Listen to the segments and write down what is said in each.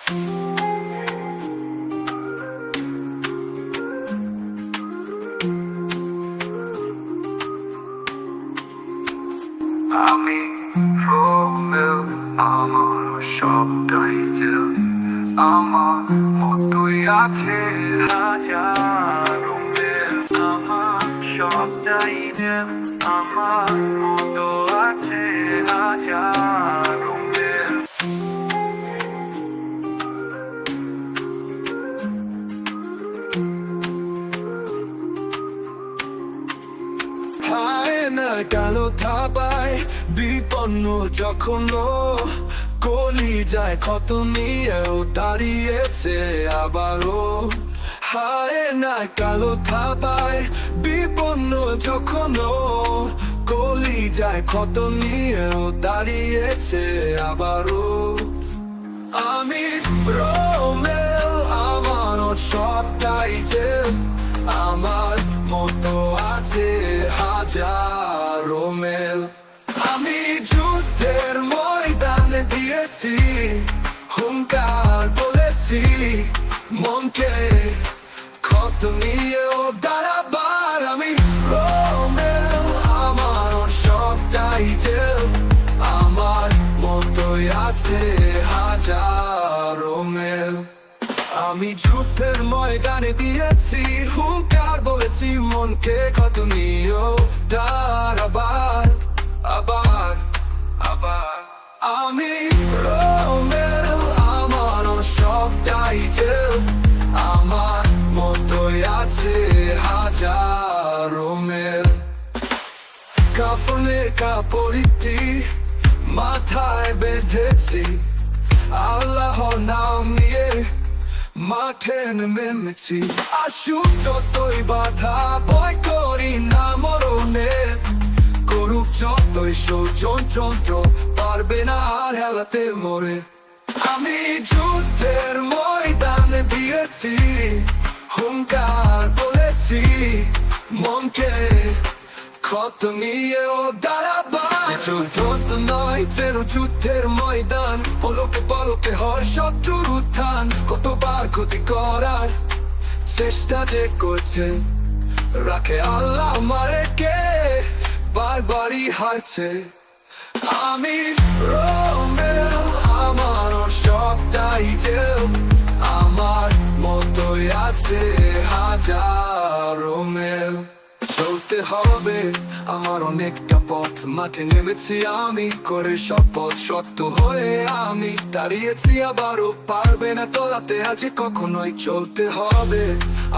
আমি রোমেও, আমার সবটাই জেল, আমার মতোই আছে হাজার রোমেও, আমার সবটাই জেল, আমার মতো আছে হাজার রোমেও। হায় না কালো থাবায় বিপন্ন যখন কলি যায় ক্ষত নিয়েও দাঁড়িয়েছে আবারও। হায় না কালো থাবায় বিপন্ন যখন কলি যায় ক্ষত নিয়েও দাঁড়িয়েছে আবারও। আমি রোমেল, আমার সবটাই জেল, আমার মতো আছে হাজার রোমেল। আমি যুদ্ধের ময়দানে দিয়েছি হুঙ্কার, বলেছি মনকে ক্ষত নিয়েও দাঁড়াবার। আমি রোমেল, আমার সবটাই জেল, আমার মতোই আছে হাজার রোমেল। আমি যুদ্ধের ময়দানে দিয়েছি হুঙ্কার, বলেছি মনকে ক্ষত নিয়েও দাঁড়াবার, আবার আবার। আমি রোমেল, আমার সবটাই জেল, আমার মতোই আছে হাজার রোমেল। কাফনের কাপড়টি মাথায় বেঁধেছি, আল্লাহর নাম নিয়ে মাঠে নেমেছি। আসুক যতই বাধা, ভয় করি না মরণের, করুক যতই ষড়যন্ত্র, পারবে না আর হেলাতে মরে। আমি যুদ্ধের ময়দানে দিয়েছি হুঙ্কার, বলেছি মনকে ক্ষত নিয়েও দাঁড়াবার। যুদ্ধ তো নয় যেন যুদ্ধের ময়দান, পলকে পলকে হয় শত্রুর উত্থান। কতবার ক্ষতি করার চেষ্টা যে করছে, রাখে আল্লাহ মারে কে বারবারই হারছে। আমি রোমেল, আমার সবটাই জেল, আমার মতোই আছে হাজার রোমেল। চলতে হবে আমার অনেকটা পথ, মাঠে নেমেছি আমি করে শপথ, শক্ত হয়ে আমি দাঁড়িয়েছি আবারও, পারবে না তোলাতে আজ কখনোই। চলতে হবে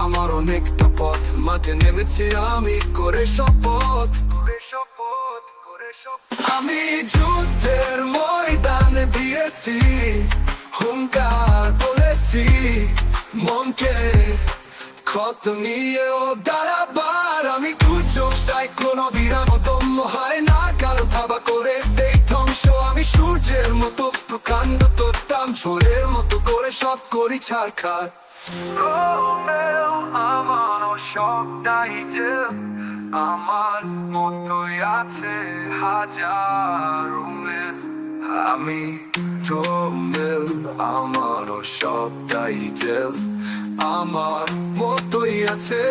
আমার অনেকটা পথ, মাঠে নেমেছি আমি করে শপথ, করে শপথ, করে শপথ। আমি যুদ্ধের ময়দানে দিয়েছি হুঙ্কার, বলেছি মনকে ক্ষত নিয়েও দাঁড়াবার। আমি দুর্যোগ চাই কোনো বিরাম দম্য হয় না, কালো থাবা করে দেই ধ্বংস। আমি সূর্যের মতো প্রকাণ্ড তোতাম, ঝড়ের মতো করে সব করি ছারখার। রোমেও, আমার সবটাই জেল, আমার মতোই আছে হাজার রোমেল। আমি রোমেল, আমার সবটাই জেল, আমার মতোই আছে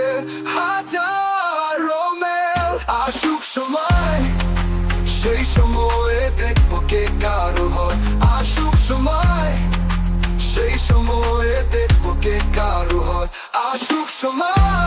হাজার রোমেল। আসুক সময়, সেই সময়ে দেখবো কে কারো হয়। আসুক সময়, সেই সময়ে দেখবো কে কারো হয়। আসুক সময়।